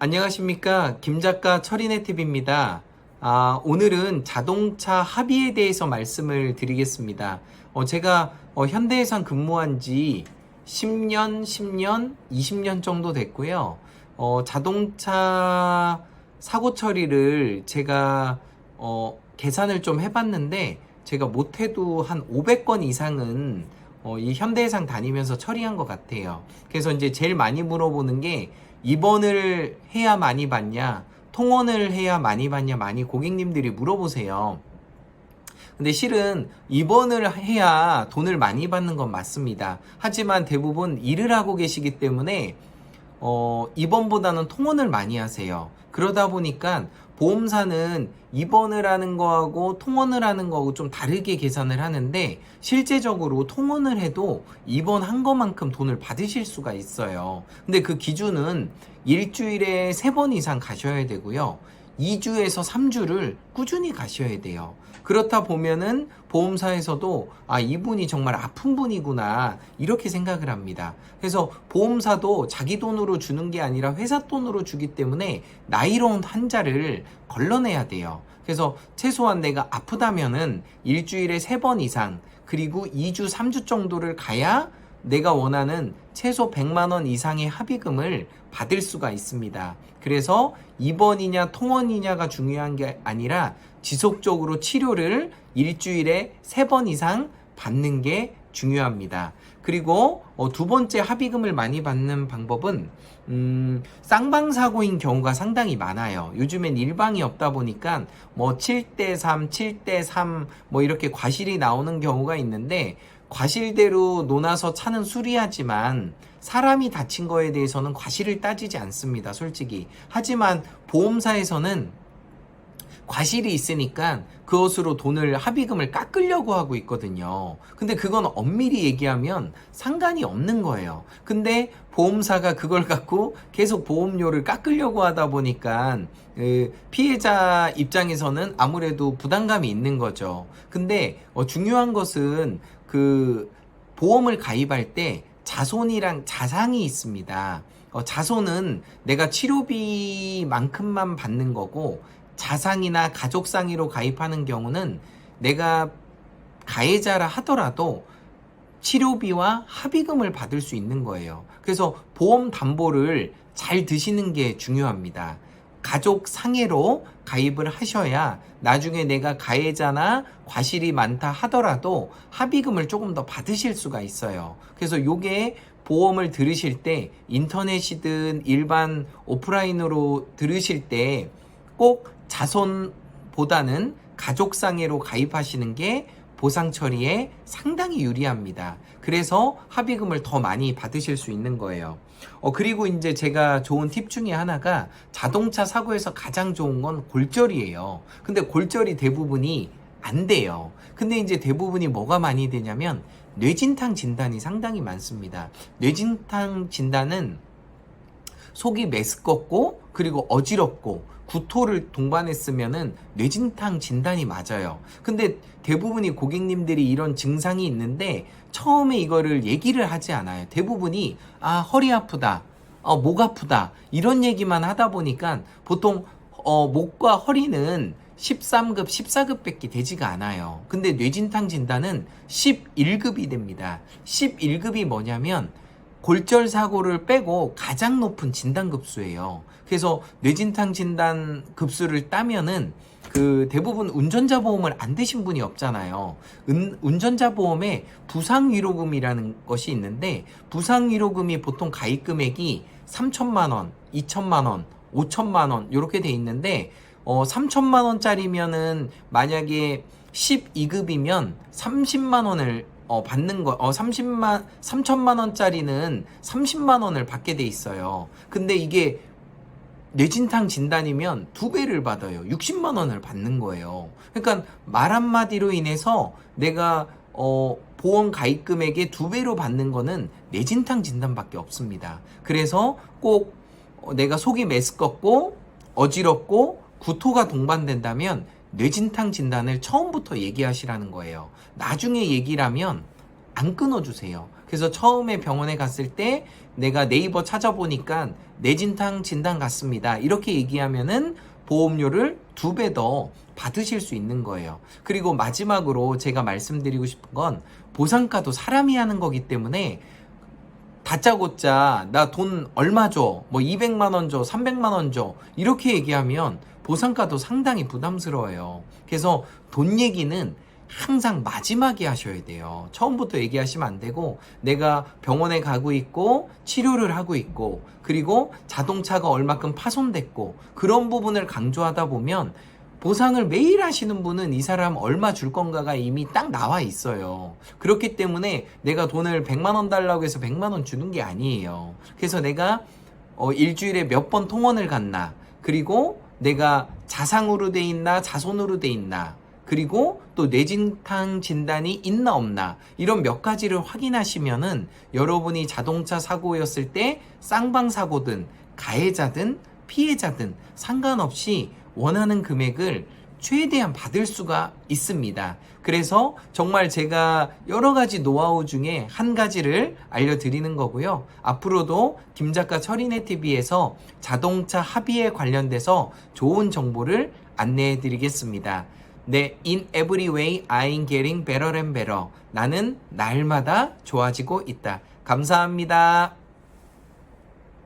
안녕하십니까. 김작가 철인의팁입니다. 오늘은 자동차 합의에 대해서 말씀을 드리겠습니다. 제가 현대해상 근무한 지 10년, 20년 정도 됐고요. 자동차 사고 처리를 제가 계산을 좀 해봤는데 제가 못해도 한 500건 이상은 이 현대해상 다니면서 처리한 것 같아요. 그래서 이제 제일 많이 물어보는 게 입원을 해야 많이 받냐, 통원을 해야 많이 받냐, 많이 고객님들이 물어보세요. 근데 실은 입원을 해야 돈을 많이 받는 건 맞습니다. 하지만 대부분 일을 하고 계시기 때문에 입원보다는 통원을 많이 하세요. 그러다 보니까 보험사는 입원을 하는 거하고 통원을 하는 거하고 좀 다르게 계산을 하는데 실제적으로 통원을 해도 입원한 것만큼 돈을 받으실 수가 있어요. 근데 그 기준은 일주일에 3번 이상 가셔야 되고요. 2주에서 3주를 꾸준히 가셔야 돼요. 그렇다 보면은 보험사에서도 이분이 정말 아픈 분이구나 이렇게 생각을 합니다. 그래서 보험사도 자기 돈으로 주는 게 아니라 회사 돈으로 주기 때문에 나이로운 환자를 걸러내야 돼요. 그래서 최소한 내가 아프다면은 일주일에 3번 이상 그리고 2주 3주 정도를 가야 내가 원하는 최소 100만 원 이상의 합의금을 받을 수가 있습니다. 그래서 입원이냐 통원이냐가 중요한 게 아니라 지속적으로 치료를 일주일에 3번 이상 받는 게 중요합니다. 그리고 두 번째 합의금을 많이 받는 방법은 쌍방사고인 경우가 상당히 많아요. 요즘엔 일방이 없다 보니까 7대3, 7대3 이렇게 과실이 나오는 경우가 있는데 과실대로 논아서 차는 수리하지만 사람이 다친 거에 대해서는 과실을 따지지 않습니다, 솔직히. 하지만 보험사에서는 과실이 있으니까 그것으로 돈을 합의금을 깎으려고 하고 있거든요. 근데 그건 엄밀히 얘기하면 상관이 없는 거예요. 근데 보험사가 그걸 갖고 계속 보험료를 깎으려고 하다 보니까 피해자 입장에서는 아무래도 부담감이 있는 거죠. 근데 중요한 것은 그 보험을 가입할 때 자손이랑 자상이 있습니다. 자손은 내가 치료비만큼만 받는 거고 자상이나 가족상의로 가입하는 경우는 내가 가해자라 하더라도 치료비와 합의금을 받을 수 있는 거예요. 그래서 보험 담보를 잘 드시는 게 중요합니다. 가족 상해로 가입을 하셔야 나중에 내가 가해자나 과실이 많다 하더라도 합의금을 조금 더 받으실 수가 있어요. 그래서 요게 보험을 들으실 때 인터넷이든 일반 오프라인으로 들으실 때 꼭 자손보다는 가족상해로 가입하시는 게 보상 처리에 상당히 유리합니다. 그래서 합의금을 더 많이 받으실 수 있는 거예요. 그리고 이제 제가 좋은 팁 중에 하나가 자동차 사고에서 가장 좋은 건 골절이에요. 근데 골절이 대부분이 안 돼요. 근데 이제 대부분이 뭐가 많이 되냐면 뇌진탕 진단이 상당히 많습니다. 뇌진탕 진단은 속이 메스껍고 그리고 어지럽고 구토를 동반했으면은 뇌진탕 진단이 맞아요. 근데 대부분이 고객님들이 이런 증상이 있는데 처음에 이거를 얘기를 하지 않아요. 대부분이 허리 아프다, 목 아프다 이런 얘기만 하다 보니까 보통 목과 허리는 13급, 14급 밖에 되지가 않아요. 근데 뇌진탕 진단은 11급이 됩니다. 11급이 뭐냐면 골절 사고를 빼고 가장 높은 진단 급수예요. 그래서 뇌진탕 진단 급수를 따면은 대부분 운전자 보험을 안 드신 분이 없잖아요. 운전자 보험에 부상위로금이라는 것이 있는데 부상위로금이 보통 가입 금액이 3천만 원, 2천만 원, 5천만 원 이렇게 돼 있는데 3천만 원짜리면은 만약에 12급이면 30만 원을 받는 거, 3천만 원짜리는 30만 원을 받게 돼 있어요. 근데 이게 뇌진탕 진단이면 2배를 받아요. 60만 원을 받는 거예요. 그러니까 말 한마디로 인해서 내가 보험 가입 금액의 2배로 받는 거는 뇌진탕 진단밖에 없습니다. 그래서 꼭 내가 속이 메스껍고 어지럽고 구토가 동반된다면 뇌진탕 진단을 처음부터 얘기하시라는 거예요. 나중에 얘기를 하면 안 끊어주세요. 그래서 처음에 병원에 갔을 때 내가 네이버 찾아보니까 뇌진탕 진단 갔습니다. 이렇게 얘기하면은 보험료를 2배 더 받으실 수 있는 거예요. 그리고 마지막으로 제가 말씀드리고 싶은 건 보상가도 사람이 하는 거기 때문에 다짜고짜 나 돈 얼마 줘, 뭐 200만 원 줘, 300만 원 줘 이렇게 얘기하면 보상가도 상당히 부담스러워요. 그래서 돈 얘기는 항상 마지막에 하셔야 돼요. 처음부터 얘기하시면 안 되고 내가 병원에 가고 있고 치료를 하고 있고 그리고 자동차가 얼마큼 파손됐고 그런 부분을 강조하다 보면 보상을 매일 하시는 분은 이 사람 얼마 줄 건가가 이미 딱 나와 있어요. 그렇기 때문에 내가 돈을 100만 원 달라고 해서 100만 원 주는 게 아니에요. 그래서 내가 일주일에 몇 번 통원을 갔나, 그리고 내가 자상으로 돼 있나 자손으로 돼 있나, 그리고 또 뇌진탕 진단이 있나 없나 이런 몇 가지를 확인하시면은 여러분이 자동차 사고였을 때 쌍방사고든 가해자든 피해자든 상관없이 원하는 금액을 최대한 받을 수가 있습니다. 그래서 정말 제가 여러 가지 노하우 중에 한 가지를 알려드리는 거고요. 앞으로도 김작가 철인의 TV에서 자동차 합의에 관련돼서 좋은 정보를 안내해 드리겠습니다. 네, in every way I'm getting better and better. 나는 날마다 좋아지고 있다. 감사합니다.